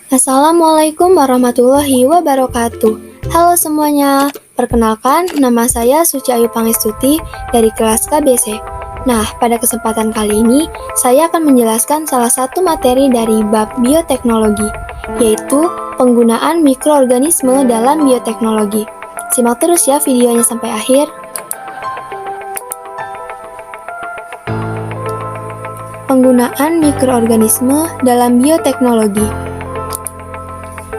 Assalamualaikum warahmatullahi wabarakatuh. Halo semuanya, perkenalkan nama saya Suci Ayu Pangestuti dari kelas KBC. Nah, pada kesempatan kali ini saya akan menjelaskan salah satu materi dari bab bioteknologi, yaitu penggunaan mikroorganisme dalam bioteknologi. Simak terus ya videonya sampai akhir. Penggunaan mikroorganisme dalam bioteknologi.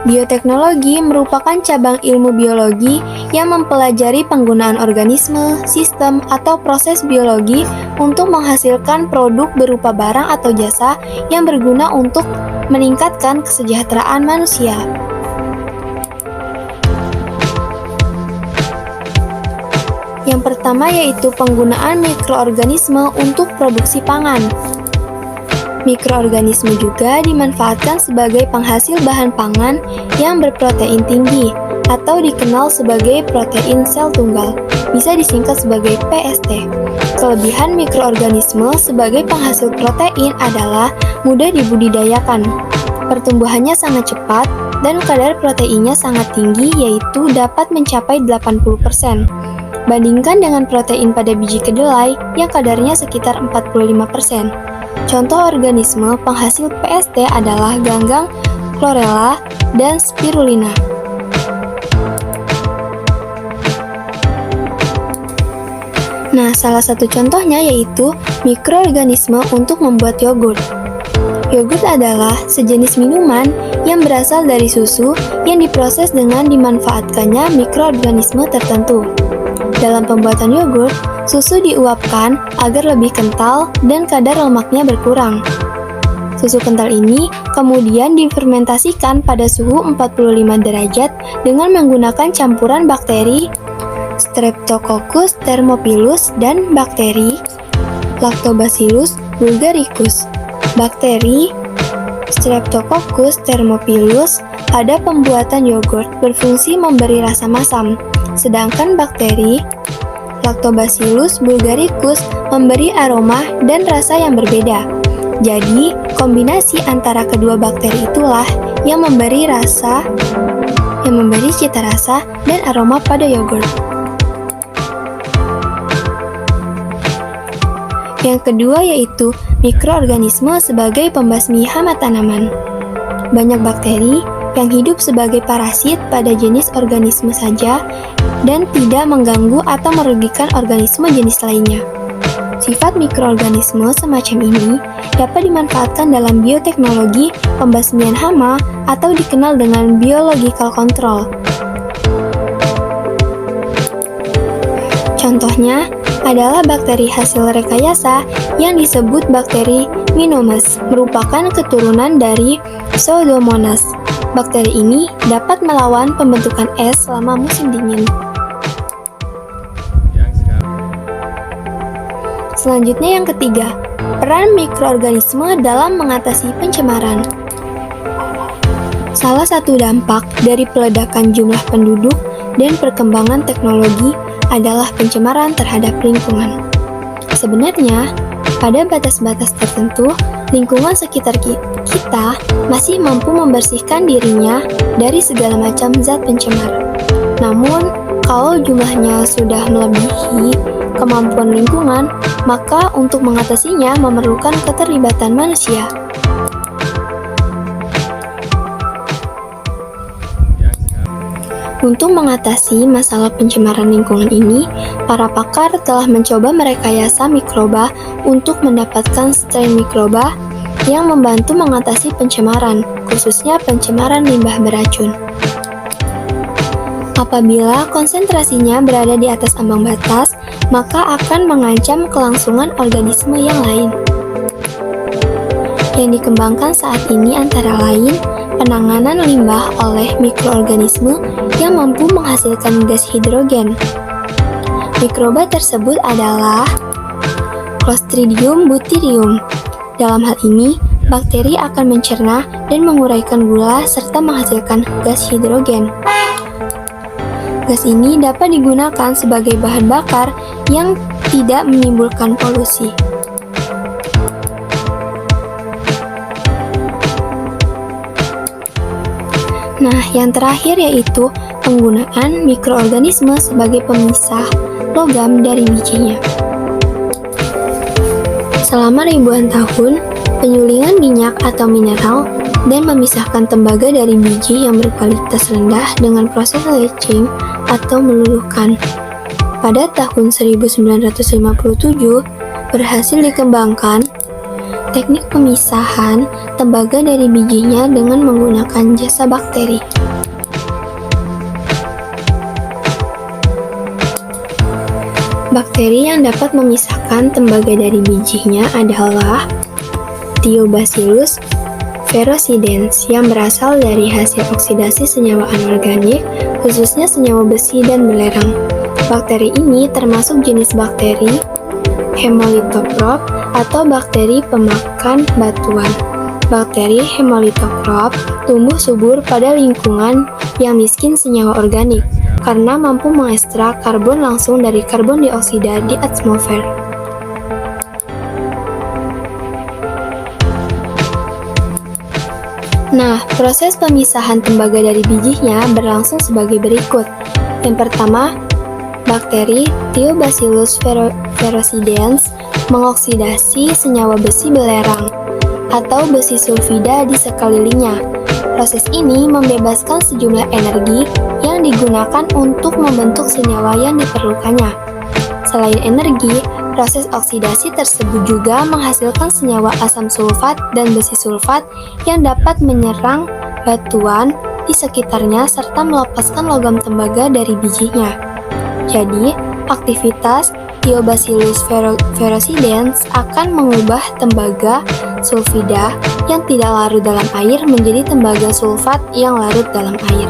Bioteknologi merupakan cabang ilmu biologi yang mempelajari penggunaan organisme, sistem, atau proses biologi untuk menghasilkan produk berupa barang atau jasa yang berguna untuk meningkatkan kesejahteraan manusia. Yang pertama yaitu penggunaan mikroorganisme untuk produksi pangan. Mikroorganisme juga dimanfaatkan sebagai penghasil bahan pangan yang berprotein tinggi atau dikenal sebagai protein sel tunggal, bisa disingkat sebagai PST. Kelebihan mikroorganisme sebagai penghasil protein adalah mudah dibudidayakan. Pertumbuhannya sangat cepat dan kadar proteinnya sangat tinggi, yaitu dapat mencapai 80%. Bandingkan dengan protein pada biji kedelai yang kadarnya sekitar 45%. Contoh organisme penghasil PST adalah ganggang, chlorella, dan spirulina. Nah, salah satu contohnya yaitu mikroorganisme untuk membuat yogurt. Yogurt adalah sejenis minuman yang berasal dari susu yang diproses dengan dimanfaatkannya mikroorganisme tertentu. Dalam pembuatan yogurt, susu diuapkan agar lebih kental dan kadar lemaknya berkurang. Susu kental ini kemudian difermentasikan pada suhu 45 derajat dengan menggunakan campuran bakteri Streptococcus thermophilus dan bakteri Lactobacillus bulgaricus. Bakteri Streptococcus thermophilus pada pembuatan yogurt berfungsi memberi rasa masam, sedangkan bakteri Lactobacillus bulgaricus memberi aroma dan rasa yang berbeda. Jadi, kombinasi antara kedua bakteri itulah yang memberi cita rasa dan aroma pada yogurt. Yang kedua yaitu mikroorganisme sebagai pembasmi hama tanaman. Banyak bakteri yang hidup sebagai parasit pada jenis organisme saja dan tidak mengganggu atau merugikan organisme jenis lainnya. Sifat mikroorganisme semacam ini dapat dimanfaatkan dalam bioteknologi pembasmian hama atau dikenal dengan biological control. Contohnya adalah bakteri hasil rekayasa yang disebut bakteri Minomes, merupakan keturunan dari Pseudomonas. Bakteri ini dapat melawan pembentukan es selama musim dingin. Selanjutnya yang ketiga, peran mikroorganisme dalam mengatasi pencemaran. Salah satu dampak dari peledakan jumlah penduduk dan perkembangan teknologi adalah pencemaran terhadap lingkungan. Sebenarnya, pada batas-batas tertentu, lingkungan sekitar kita masih mampu membersihkan dirinya dari segala macam zat pencemar. Namun, kalau jumlahnya sudah melebihi kemampuan lingkungan, maka untuk mengatasinya memerlukan keterlibatan manusia. Untuk mengatasi masalah pencemaran lingkungan ini, para pakar telah mencoba merekayasa mikroba untuk mendapatkan strain mikroba yang membantu mengatasi pencemaran, khususnya pencemaran limbah beracun. Apabila konsentrasinya berada di atas ambang batas, maka akan mengancam kelangsungan organisme yang lain. Yang dikembangkan saat ini antara lain penanganan limbah oleh mikroorganisme yang mampu menghasilkan gas hidrogen. Mikroba tersebut adalah Clostridium buthyrium. Dalam hal ini, bakteri akan mencerna dan menguraikan gula serta menghasilkan gas hidrogen. Gas ini dapat digunakan sebagai bahan bakar yang tidak menimbulkan polusi. Nah, yang terakhir yaitu penggunaan mikroorganisme sebagai pemisah logam dari bijinya. Selama ribuan tahun, penyulingan minyak atau mineral dan memisahkan tembaga dari biji yang berkualitas rendah dengan proses leaching atau meluluhkan. Pada tahun 1957, berhasil dikembangkan teknik pemisahan tembaga dari bijinya dengan menggunakan jasa bakteri. Bakteri yang dapat memisahkan tembaga dari bijinya adalah Thiobacillus ferrosidens yang berasal dari hasil oksidasi senyawa anorganik, khususnya senyawa besi dan belerang. Bakteri ini termasuk jenis bakteri Hemolithoprop atau bakteri pemakan batuan. Bakteri Hemolithoprop tumbuh subur pada lingkungan yang miskin senyawa organik karena mampu mengekstrak karbon langsung dari karbon dioksida di atmosfer. Nah, proses pemisahan tembaga dari bijinya berlangsung sebagai berikut. Yang pertama, bakteri Thiobacillus ferrosidens mengoksidasi senyawa besi belerang atau besi sulfida di sekelilingnya. Proses ini membebaskan sejumlah energi yang digunakan untuk membentuk senyawa yang diperlukannya. Selain energi, proses oksidasi tersebut juga menghasilkan senyawa asam sulfat dan besi sulfat yang dapat menyerang batuan di sekitarnya serta melepaskan logam tembaga dari bijinya. Jadi, aktivitas Thiobacillus ferrosidens akan mengubah tembaga sulfida yang tidak larut dalam air menjadi tembaga sulfat yang larut dalam air.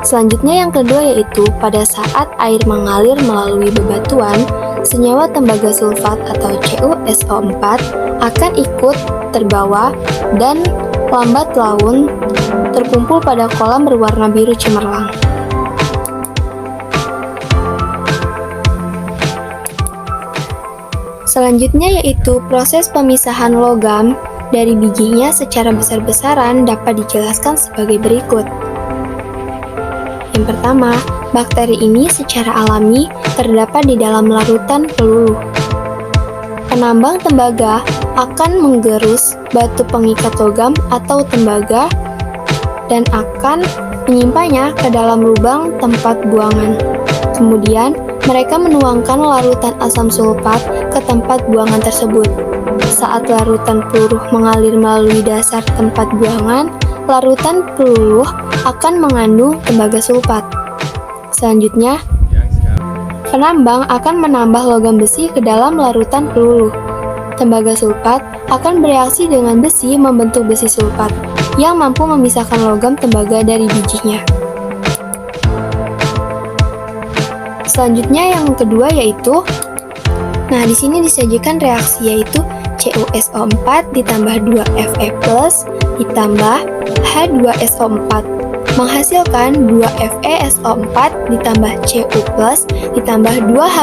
Selanjutnya yang kedua yaitu pada saat air mengalir melalui bebatuan, senyawa tembaga sulfat atau CuSO4 akan ikut terbawa dan lambat laun terkumpul pada kolam berwarna biru cemerlang. Selanjutnya yaitu proses pemisahan logam dari bijinya secara besar-besaran dapat dijelaskan sebagai berikut. Yang pertama, bakteri ini secara alami terdapat di dalam larutan peluluh. Penambang tembaga akan menggerus batu pengikat logam atau tembaga dan akan menyimpannya ke dalam lubang tempat buangan. Kemudian, mereka menuangkan larutan asam sulfat ke tempat buangan tersebut. Saat larutan peluluh mengalir melalui dasar tempat buangan, larutan peluluh akan mengandung tembaga sulfat. Selanjutnya, penambang akan menambah logam besi ke dalam larutan peluluh. Tembaga sulfat akan bereaksi dengan besi membentuk besi sulfat yang mampu memisahkan logam tembaga dari bijinya. Selanjutnya yang kedua yaitu, di sini disajikan reaksi yaitu CuSO4 ditambah 2Fe+ ditambah H2SO4 menghasilkan 2FeSO4 ditambah Cu+ ditambah 2H+.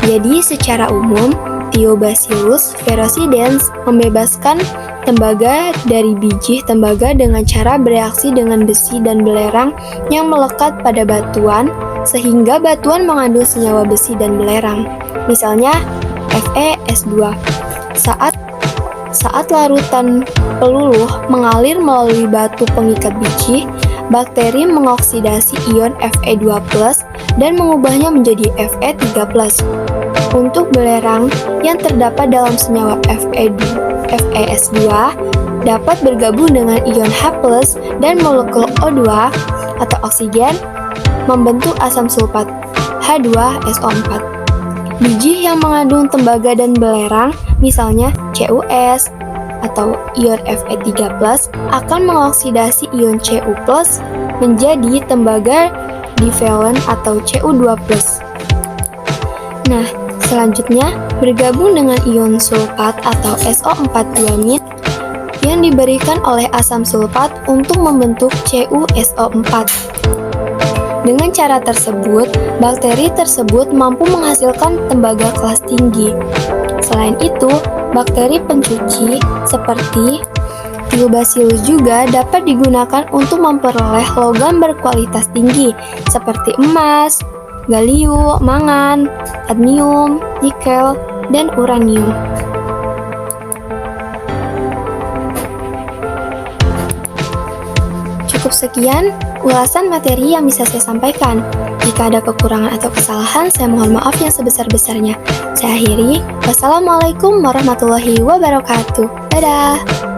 Jadi secara umum, Thiobacillus ferrosidens membebaskan tembaga dari biji tembaga dengan cara bereaksi dengan besi dan belerang yang melekat pada batuan sehingga batuan mengandung senyawa besi dan belerang. Misalnya FeS2. Saat larutan peluluh mengalir melalui batu pengikat biji, bakteri mengoksidasi ion Fe2+ dan mengubahnya menjadi Fe3+. Untuk belerang yang terdapat dalam senyawa FeS2 dapat bergabung dengan ion H+ dan molekul O2 atau oksigen membentuk asam sulfat H2SO4. Biji yang mengandung tembaga dan belerang, misalnya CuS atau ion Fe3+, akan mengoksidasi ion Cu+ menjadi tembaga divalent atau Cu2+. Selanjutnya bergabung dengan ion sulfat atau SO4-duamid yang diberikan oleh asam sulfat untuk membentuk CuSO4. Dengan cara tersebut, bakteri tersebut mampu menghasilkan tembaga kelas tinggi. Selain itu, bakteri pencuci seperti Lactobacillus juga dapat digunakan untuk memperoleh logam berkualitas tinggi seperti emas, gallium, mangan, kadmium, nikel, dan uranium. Cukup sekian ulasan materi yang bisa saya sampaikan. Jika ada kekurangan atau kesalahan, saya mohon maaf yang sebesar-besarnya. Saya akhiri. Wassalamualaikum warahmatullahi wabarakatuh. Dadah!